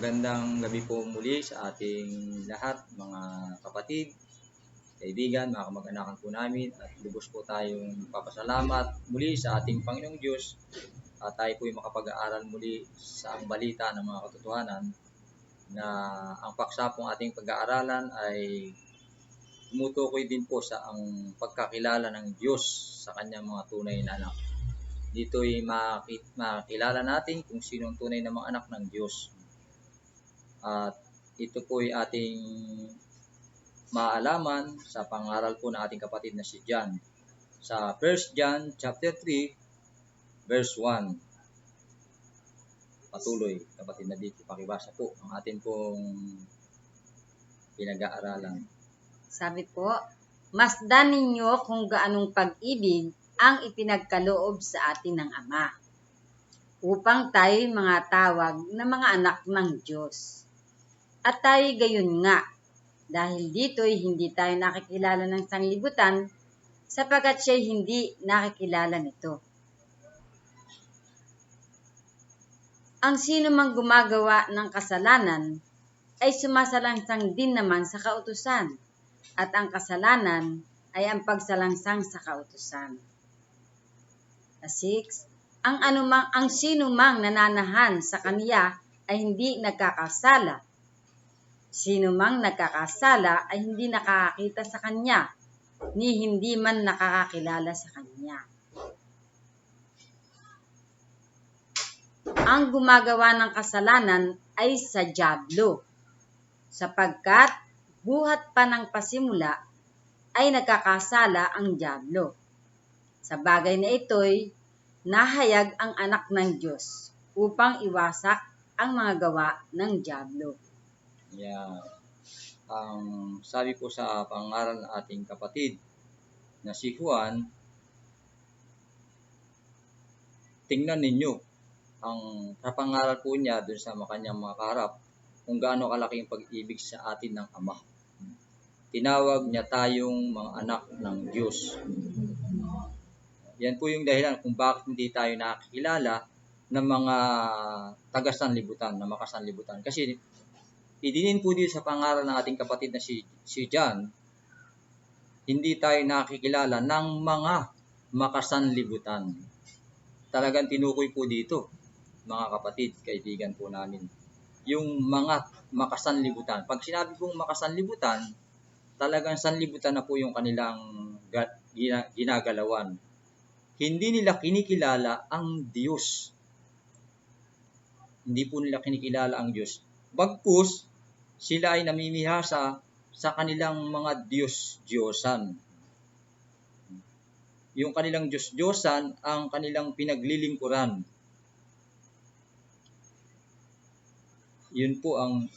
Magandang gabi po muli sa ating lahat, mga kapatid, kaibigan, mga kamag-anakan po namin, at lubos po tayong papasalamat muli sa ating Panginoong Diyos at tayo po ay makapag-aaral muli sa ang balita ng mga katotohanan na ang paksa pong ating pag-aaralan ay tumutukoy din po sa ang pagkakilala ng Diyos sa kanyang mga tunay na anak. Dito'y makilala natin kung sino ang tunay na mga anak ng Diyos. At ito po ay ating maalaman sa pangaral po ng ating kapatid na si John. Sa 1 John chapter 3 verse 1. Patuloy, kapatid na dito, pakibasa po ang ating pong pinag-aaralan. Sabi po, masdan ninyo kung gaanong pag-ibig ang ipinagkaloob sa atin ng Ama, upang tayo'y mga tawag na mga anak ng Diyos. At tayo gayon nga, dahil dito'y hindi tayo nakikilala ng sanglibutan, sapagkat siya'y hindi nakikilala nito. Ang sino mang gumagawa ng kasalanan ay sumasalangsang din naman sa kautusan, at ang kasalanan ay ang pagsalangsang sa kautusan. 6. Ang sino mang nananahan sa kaniya ay hindi nagkakasala. Sino mang nagkakasala ay hindi nakakakita sa kanya, ni hindi man nakakakilala sa kanya. Ang gumagawa ng kasalanan ay sa dyablo, sapagkat buhat pa ng pasimula ay nagkakasala ang dyablo. Sa bagay na ito'y nahayag ang anak ng Diyos upang iwasak ang mga gawa ng dyablo. Yeah. Ang sabi po sa pangaral ng ating kapatid na si Juan, tingnan ninyo ang kapangaral po niya dun sa kanyang mga kaharap kung gaano kalaki ang pag-ibig sa atin ng Ama. Tinawag niya tayong mga anak ng Diyos. Yan po yung dahilan kung bakit hindi tayo nakikilala ng mga taga-sanlibutan, na makasanlibutan. Kasi idinin po dito sa pangaral ng ating kapatid na si John, hindi tayo nakikilala ng mga makasanlibutan. Talagang tinukoy po dito, mga kapatid, kaibigan po namin, yung mga makasanlibutan. Pag sinabi pong makasanlibutan, talagang sanlibutan na po yung kanilang ginagalawan. Hindi nila kinikilala ang Diyos. Hindi po nila kinikilala ang Diyos. Bagkus, sila ay namimihasa sa kanilang mga Diyos-Diyosan. Yung kanilang Diyos-Diyosan ang kanilang pinaglilingkuran. Yun po ang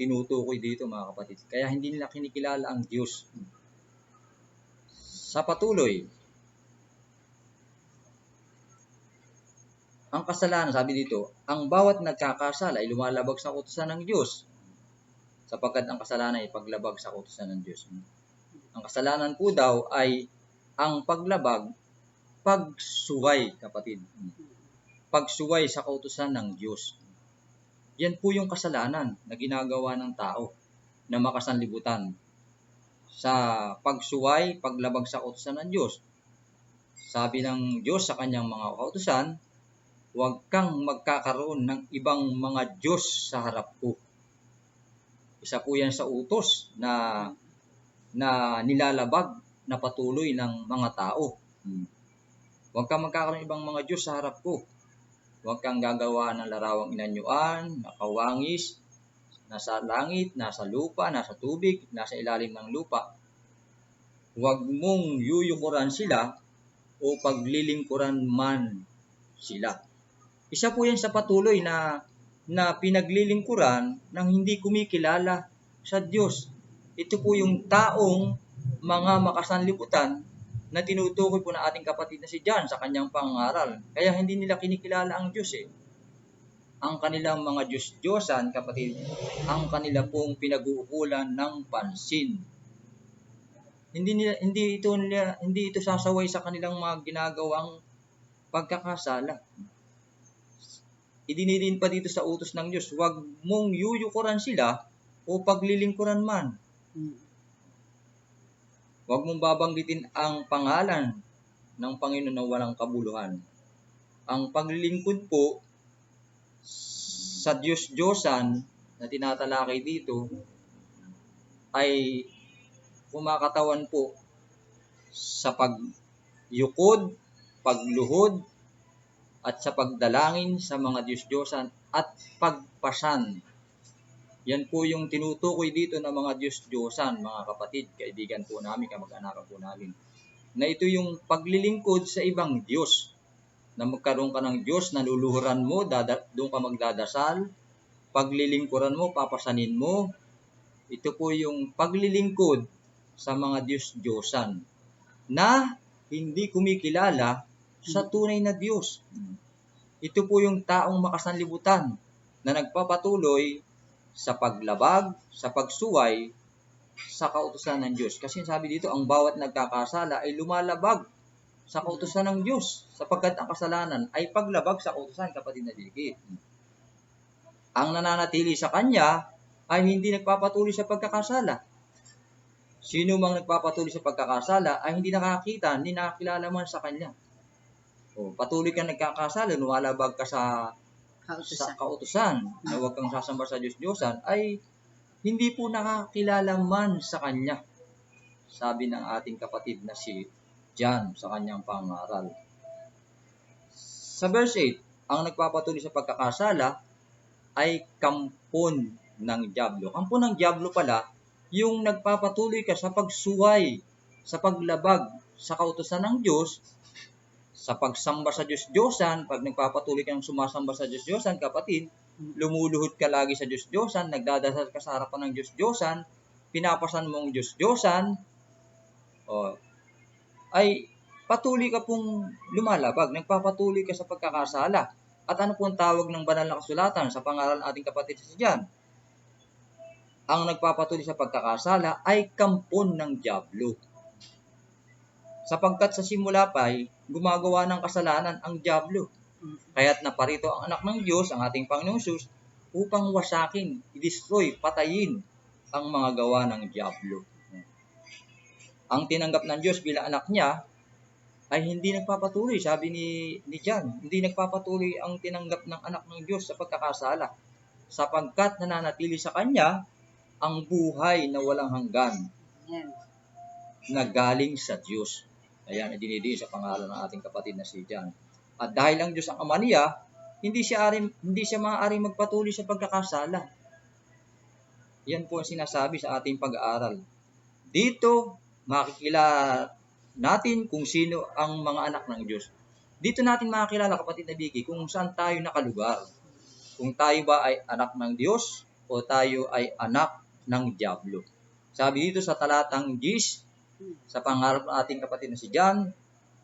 tinutukoy dito, mga kapatid. Kaya hindi nila kinikilala ang Diyos. Sa patuloy, ang kasalanan, sabi dito, ang bawat nagkakasala ay lumalabag sa kautusan ng Diyos, sapagkat ang kasalanan ay paglabag sa kautusan ng Diyos. Ang kasalanan po daw ay ang pagsuway, kapatid. Pagsuway sa kautusan ng Diyos. Yan po yung kasalanan na ginagawa ng tao na makasanlibutan. Sa pagsuway, paglabag sa kautusan ng Diyos. Sabi ng Diyos sa kanyang mga kautusan, huwag kang magkakaroon ng ibang mga Diyos sa harap ko. Isa po yan sa utos na nilalabag na patuloy ng mga tao. Huwag kang magkakaroon ng ibang mga Diyos sa harap ko. Huwag kang gagawa ng larawang inanyuan, nakawangis, nasa langit, nasa lupa, nasa tubig, nasa ilalim ng lupa. Huwag mong yuyukuran sila o paglilingkuran man sila. Isa po yan sa patuloy na pinaglilingkuran ng hindi kumikilala sa Diyos. Ito po yung taong mga makasanlibutan na tinutukoy po ng ating kapatid na si John sa kanyang pangaral. Kaya hindi nila kinikilala ang Diyos Ang kanilang mga Diyos-Diyosan, kapatid, ang kanila pong pinag-uukulan ng pansin. Hindi ito sasaway sa kanilang mga ginagawang pagkakasala. idinidin pa dito sa utos ng Diyos, huwag mong yuyukuran sila o paglilingkuran man. Huwag mong babanggitin ang pangalan ng Panginoon na walang kabuluhan. Ang paglilingkod po sa Diyos-Diyosan na tinatalakay dito ay kumakatawan po sa pagyukod, pagluhod, at sa pagdalangin sa mga Diyos-Diyosan at pagpasan. Yan po yung tinutukoy dito ng mga Diyos-Diyosan, mga kapatid, kaibigan po namin, kamag-anakan po namin. Na ito yung paglilingkod sa ibang Diyos. Na magkaroon ka ng Diyos, naluluhuran mo, doon ka magdadasal, paglilingkuran mo, papasanin mo. Ito po yung paglilingkod sa mga Diyos-Diyosan na hindi kumikilala sa tunay na Diyos. Ito po yung taong makasanlibutan na nagpapatuloy sa paglabag, sa pagsuway sa kautusan ng Diyos. Kasi sabi dito, ang bawat nagkakasala ay lumalabag sa kautusan ng Diyos, sapagkat ang kasalanan ay paglabag sa kautusan, kapatid na dikit. Ang nananatili sa kanya ay hindi nagpapatuloy sa pagkakasala. Sino mang nagpapatuloy sa pagkakasala ay hindi nakakita, hindi nakakilala man sa kanya. Patuloy kang nagkakasala, lumalabag ka sa kautusan, na huwag kang sasamba sa Diyos-Diyosan, ay hindi po nakakilala man sa kanya. Sabi ng ating kapatid na si John sa kanyang pangaral. Sa verse 8, ang nagpapatuloy sa pagkakasala ay kampon ng dyablo. Kampon ng dyablo pala, yung nagpapatuloy ka sa pagsuway, sa paglabag sa kautusan ng Diyos, sa pagsamba sa Diyos-Diyosan. Pag nagpapatuloy kang sumasamba sa Diyos-Diyosan, kapatid, lumuluhod ka lagi sa Diyos-Diyosan, nagdadasal ka sa harapan ng Diyos-Diyosan, pinapasan mong Diyos-Diyosan, ay patuloy ka pong lumalabag, nagpapatuloy ka sa pagkakasala. At ano pong tawag ng banal na kasulatan sa pangaral ng ating kapatid si John? Ang nagpapatuloy sa pagkakasala ay kampon ng dyablo. Sapagkat sa simula pa ay gumagawa ng kasalanan ang dyablo. Kaya't naparito ang anak ng Diyos, ang ating Panginoong Hesus, upang wasakin, i-destroy, patayin ang mga gawa ng dyablo. Ang tinanggap ng Diyos bilang anak niya ay hindi nagpapatuloy. Sabi ni John, hindi nagpapatuloy ang tinanggap ng anak ng Diyos sa pagkakasala, sapagkat nananatili sa kanya ang buhay na walang hanggan na galing sa Diyos. Ayan, idinidiin sa pangalan ng ating kapatid na si John. At dahil ang Diyos ang ama niya, hindi siya maaaring magpatuloy sa pagkakasala. Yan po ang sinasabi sa ating pag-aaral. Dito, makikilala natin kung sino ang mga anak ng Diyos. Dito natin makikilala, kapatid na Vicky, kung saan tayo nakalugar. Kung tayo ba ay anak ng Diyos o tayo ay anak ng dyablo. Sabi dito sa talatang 10, sa pangarap ng ating kapatid na si John,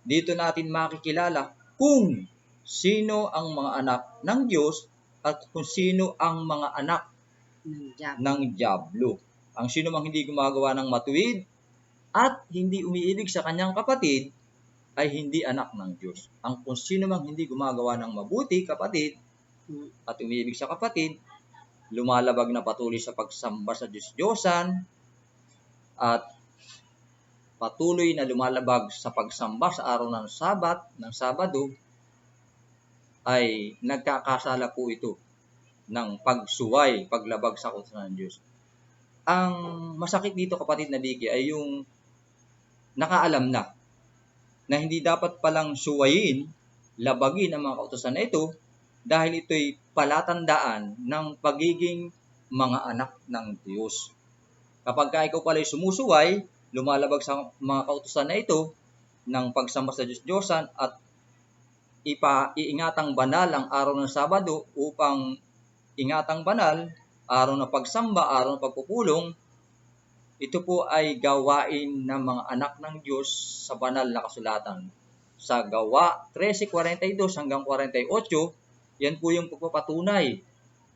dito natin makikilala kung sino ang mga anak ng Diyos at kung sino ang mga anak ng dyablo. Ang sino mang hindi gumagawa ng matuwid at hindi umiibig sa kanyang kapatid ay hindi anak ng Diyos. Ang kung sino mang hindi gumagawa ng mabuti, kapatid, at umiibig sa kapatid, lumalabag na patuloy sa pagsamba sa Diyos-Diyosan at patuloy na lumalabag sa pagsamba sa araw ng Sabado, ay nagkakasala po ito ng pagsuway, paglabag sa kautusan ng Diyos. Ang masakit dito, kapatid na Vicky, ay yung nakaalam na hindi dapat palang suwayin, labagin ang mga kautusan na ito dahil ito'y palatandaan ng pagiging mga anak ng Diyos. Kapag ikaw pala'y sumusuway, lumalabag sa mga kautusan na ito ng pagsamba sa Diyos-Diyosan at iingatang banal ang araw ng Sabado upang ingatang banal, araw ng pagsamba, araw ng pagpupulong, ito po ay gawain ng mga anak ng Diyos sa banal na kasulatan. Sa Gawa 13:42 hanggang 48, yan po yung pagpapatunay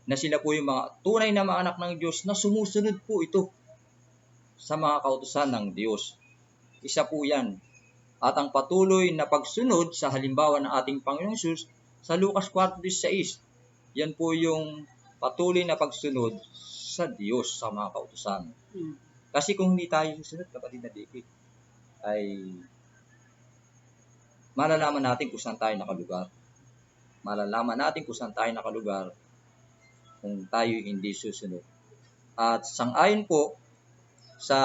na sila po yung mga tunay na mga anak ng Diyos na sumusunod po ito sa mga kautusan ng Diyos. Isa po yan. At ang patuloy na pagsunod sa halimbawa ng ating Panginoong Hesus sa Lucas 4:16, Yan po yung patuloy na pagsunod sa Diyos, sa mga kautusan. Kasi kung hindi tayo susunod, kapatid na Vicky, ay malalaman natin kung saan tayo nakalugar. Malalaman natin kung saan tayo nakalugar kung tayo hindi susunod. At sang-ayon po sa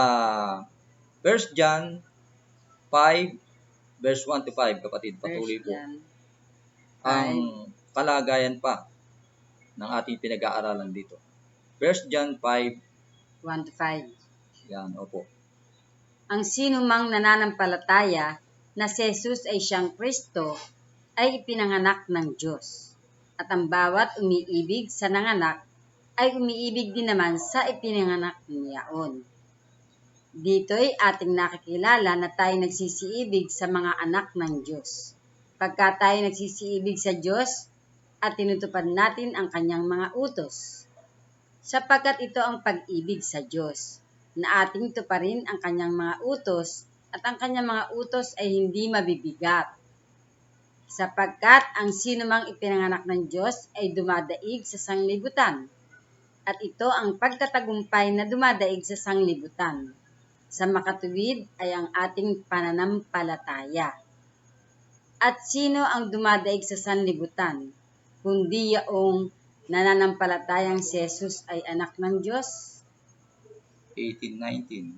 1 John 5, verse 1 to 5, kapatid, patuloy po. Ang kalagayan pa ng ating pinag-aaralan dito. 1 John 5, 1 to 5. Yan, opo. Ang sino mang nananampalataya na si Jesus ay siyang Kristo ay ipinanganak ng Diyos. At ang bawat umiibig sa nanganak ay umiibig din naman sa ipinanganak niyaon. Dito'y ating nakikilala na tayo nagsisiibig sa mga anak ng Diyos. Pagka tayo nagsisiibig sa Diyos at tinutupad natin ang kanyang mga utos. Sapagkat ito ang pag-ibig sa Diyos, na ating tuparin ang kanyang mga utos at ang kanyang mga utos ay hindi mabibigat. Sapagkat ang sino mang ipinanganak ng Diyos ay dumadaig sa sanglibutan. At ito ang pagtatagumpay na dumadaig sa sanglibutan. Sa makatuwid ay ang ating pananampalataya. At sino ang dumadaig sa sanlibutan, kundi yaong nananampalatayang si Jesus ay anak ng Diyos? 18:19.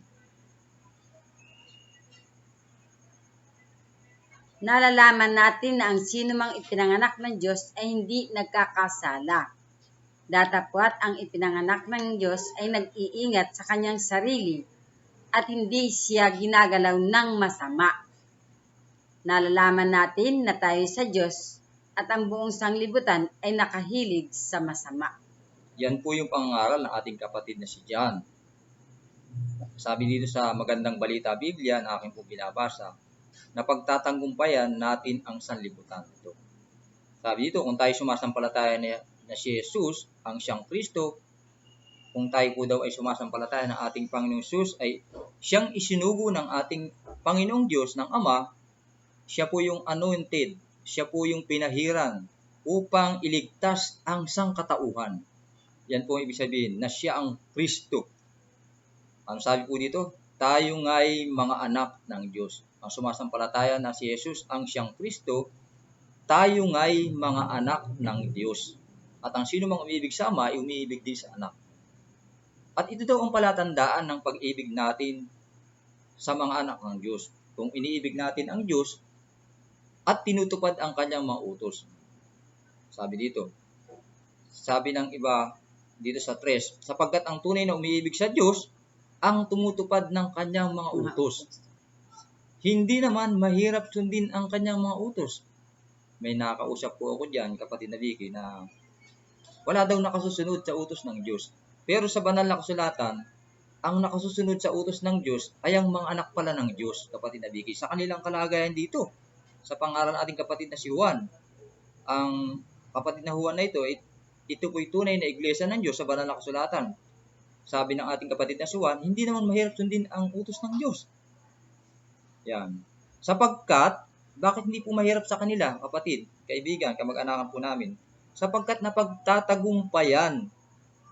Nalalaman natin na ang sino mang ipinanganak ng Diyos ay hindi nagkakasala. Datapwat ang ipinanganak ng Diyos ay nag-iingat sa kanyang sarili at hindi siya ginagalaw ng masama. Nalalaman natin na tayo sa Diyos at ang buong sanglibutan ay nakahilig sa masama. Yan po yung pangaral ng ating kapatid na si John. Sabi dito sa Magandang Balita Biblia na aking po binabasa, na pagtatanggumpayan natin ang sanlibutan. Ito. Sabi dito, kung tayo sumasampalataya na si Jesus, ang siyang Kristo, kung tayo po daw ay sumasampalataya ng ating Panginoong Jesus, ay siyang isinugo ng ating Panginoong Diyos ng Ama, siya po yung anointed, siya po yung pinahiran upang iligtas ang sangkatauhan. Yan po ang ibig sabihin, na siya ang Kristo. Ano sabi po dito? Tayo nga'y mga anak ng Diyos. Ang sumasampalataya na si Jesus ang siyang Kristo, tayo nga'y mga anak ng Diyos. At ang sino mang umiibig sa Ama, ay umiibig din sa anak. At ito daw ang palatandaan ng pag-ibig natin sa mga anak ng Diyos. Kung iniibig natin ang Diyos at tinutupad ang kanyang mga utos. Sabi dito. Sabi ng iba dito sa 3, sapagkat ang tunay na umiibig sa Diyos, ang tumutupad ng kanyang mga utos. Hindi naman mahirap sundin ang kanyang mga utos. May nakausap po ako dyan, kapatid na Vicky, na wala daw nakasusunod sa utos ng Diyos. Pero sa banal na kasulatan, ang nakasusunod sa utos ng Diyos ay ang mga anak pala ng Diyos, kapatid na Vicky. Sa kanilang kalagayan dito, sa pangalan ating kapatid na si Juan, ang kapatid na Juan na ito po'y tunay na iglesia ng Diyos sa banal na kasulatan. Sabi ng ating kapatid na si Juan, hindi naman mahirap sundin ang utos ng Diyos. Yan. Sapagkat, bakit hindi po mahirap sa kanila, kapatid, kaibigan, kamag-anakan po namin? Sapagkat napagtatagumpayan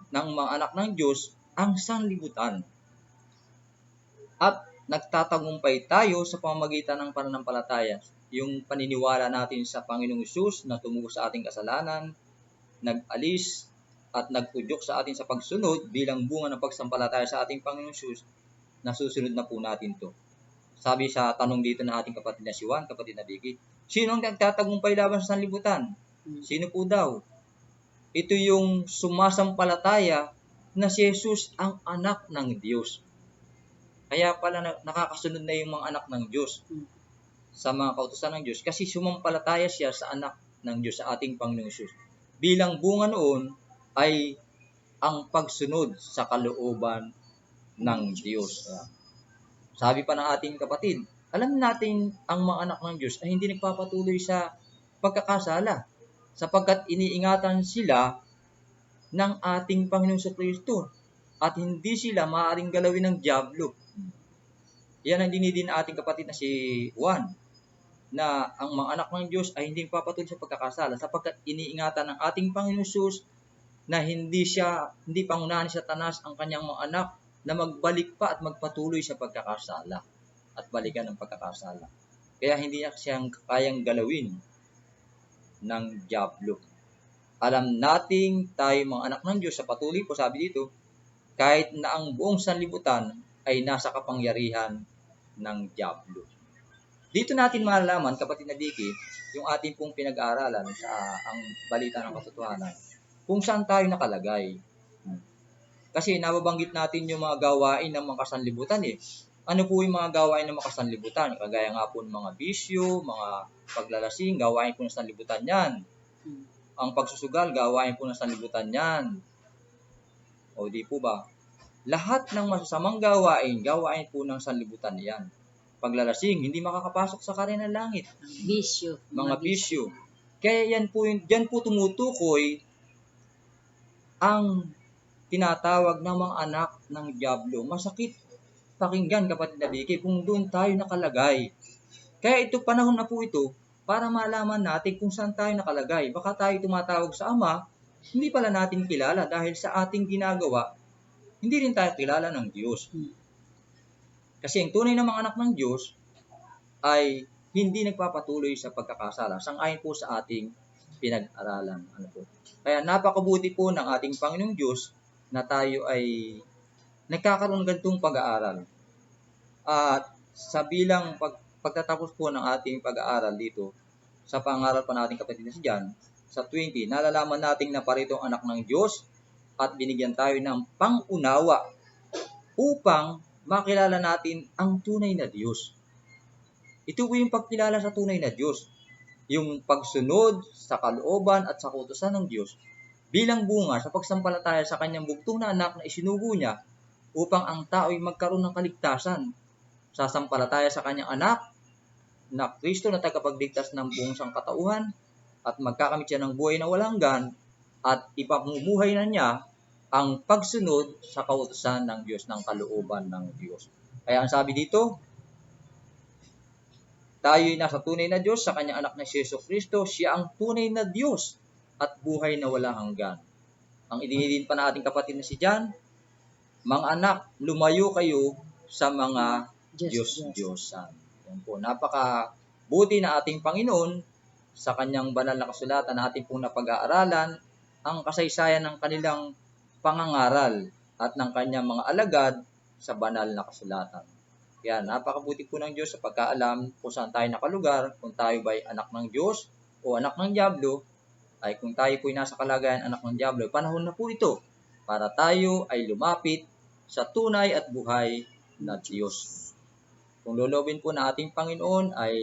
ng mga anak ng Diyos ang sanlibutan. At nagtatagumpay tayo sa pamamagitan ng pananampalataya. Yung paniniwala natin sa Panginoong Hesus na tumugo sa ating kasalanan, nag-alis at nagpudyok sa atin sa pagsunod bilang bunga ng pagsampalataya sa ating Panginoong Hesus, na susunod na po natin to. Sabi sa tanong dito na ating kapatid na si Juan, kapatid na Vicky, sino ang nagtatagumpay laban sa sanlibutan? Sino po daw? Ito yung sumasampalataya na si Jesus ang anak ng Diyos. Kaya pala nakakasunod na yung mga anak ng Diyos sa mga kautusan ng Diyos kasi sumampalataya siya sa anak ng Diyos, sa ating Panginoong Hesus. Bilang bunga noon ay ang pagsunod sa kalooban ng Diyos. Sabi pa ng ating kapatid, alam natin ang mga anak ng Diyos ay hindi nagpapatuloy sa pagkakasala sapagkat iniingatan sila ng ating Panginoong Kristo at hindi sila maaaring galawin ng dyablo. Yan ang dinidin ating kapatid na si Juan. na ang mga anak ng Diyos ay hindi papatuloy sa pagkakasala sapagkat iniingatan ng ating Panginoon Hesus na hindi pangunahan ni Satanas ang kanyang mga anak na magbalik pa at magpatuloy sa pagkakasala at balikan ng pagkakasala. Kaya hindi niya siyang kayang galawin ng dyablo. Alam nating tayo mga anak ng Diyos, sa patuloy po sabi dito, kahit na ang buong sanlibutan ay nasa kapangyarihan ng dyablo. Dito natin malalaman, kapatid na Vicky, yung ating pong pinag-aaralan sa ang balita ng katotohanan, kung saan tayo nakalagay. Kasi nababanggit natin yung mga gawain ng mga kasanlibutan eh. Ano po yung mga gawain ng mga kasanlibutan? Kagaya nga po ng mga bisyo, mga paglalasing, gawain po ng sanlibutan yan. Ang pagsusugal, gawain po ng sanlibutan yan. O di po ba? Lahat ng masasamang gawain po ng sanlibutan yan. Paglalasing, hindi makakapasok sa karya ng langit. Bisyo. Mga bisyo. Kaya yan po tumutukoy ang tinatawag ng mga anak ng dyablo. Masakit pakinggan, kapatid na Vicky, kung doon tayo nakalagay. Kaya ito, panahon na po ito, para malaman natin kung saan tayo nakalagay. Baka tayo tumatawag sa Ama, hindi pala natin kilala dahil sa ating ginagawa, hindi rin tayo kilala ng Diyos. Kasi ang tunay na mga anak ng Diyos ay hindi nagpapatuloy sa pagkakasala. Sang-ayon po sa ating pinag-aralan. Kaya napakabuti po ng ating Panginoong Diyos na tayo ay nagkakaroon ng ganitong pag-aaral. At sa bilang pagtatapos po ng ating pag-aaral dito, sa pangaral pa natin kapatid na si John, sa 20, nalalaman natin na parito ang anak ng Diyos at binigyan tayo ng pangunawa upang makilala natin ang tunay na Diyos. Ito po yung pagkilala sa tunay na Diyos. Yung pagsunod sa kalooban at sa kautusan ng Diyos bilang bunga sa pagsampalataya sa kanyang bugtong na anak na isinugo niya upang ang tao ay magkaroon ng kaligtasan. Sasampalataya sa kanyang anak na Kristo na tagapagligtas ng buong sangkatauhan at magkakamit siya ng buhay na walang hanggan at ipamumuhay na niya ang pagsunod sa kautusan ng Diyos, ng kalooban ng Diyos. Kaya ang sabi dito, tayo'y nasa tunay na Diyos sa kanyang anak na si Yesu Kristo. Siya ang tunay na Diyos at buhay na walang hanggan. Ang idinidin pa na ating kapatid na si John, mga anak, lumayo kayo sa mga Diyos-Diyosan. Yan po, napakabuti na ating Panginoon sa kanyang banal na kasulatan na ating pong napag-aaralan ang kasaysayan ng kanilang pangangaral at ng kanyang mga alagad sa banal na kasulatan. Kaya napakabuti po ng Diyos sa pagkaalam kung saan tayo nakalugar, kung tayo ba ay anak ng Diyos o anak ng dyablo, ay kung tayo po ay nasa kalagayan anak ng dyablo, panahon na po ito para tayo ay lumapit sa tunay at buhay na Diyos. Kung lolobin po na ating Panginoon ay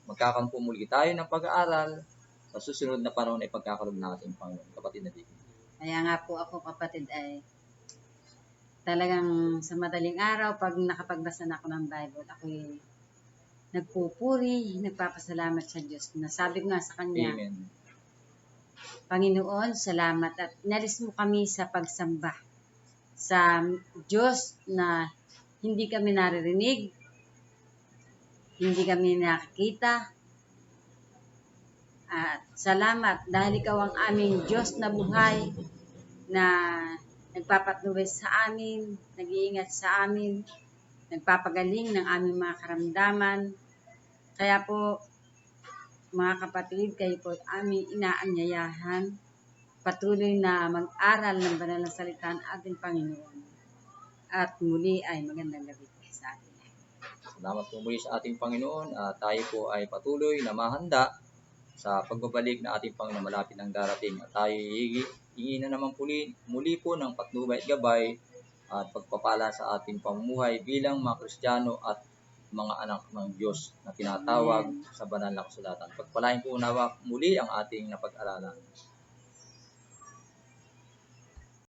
magkakaroon po muli tayo ng pag-aaral sa susunod na panahon ay pagkakaroon natin Panginoon. Kapatid na Vicky. Kaya nga po ako, kapatid, ay talagang sa madaling araw, pag nakapagbasa na ako ng Bible, ako'y nagpupuri, nagpapasalamat sa Diyos. Nasabi ko nga sa Kanya, Amen. Panginoon, salamat at inalis mo kami sa pagsamba sa Diyos na hindi kami naririnig, hindi kami nakikita. At salamat dahil ikaw ang aming Diyos na buhay na nagpapatuloy sa amin, nag-iingat sa amin, nagpapagaling ng aming mga karamdaman. Kaya po, mga kapatid, kayo po aming inaanyayahan patuloy na mag-aral ng banal na salita ng ating Panginoon. At muli ay magandang gabi po sa atin. Salamat po muli sa ating Panginoon. Tayo po ay patuloy na mahanda sa pagbabalik na ating Panginoon malapit ng darating. At tayo hihingi na naman muli po ng patnubay at gabay at pagpapala sa ating pamumuhay bilang mga Kristiyano at mga anak ng Diyos na tinatawag sa banal na kasulatan. Pagpalain po nawa muli ang ating napag-aralan.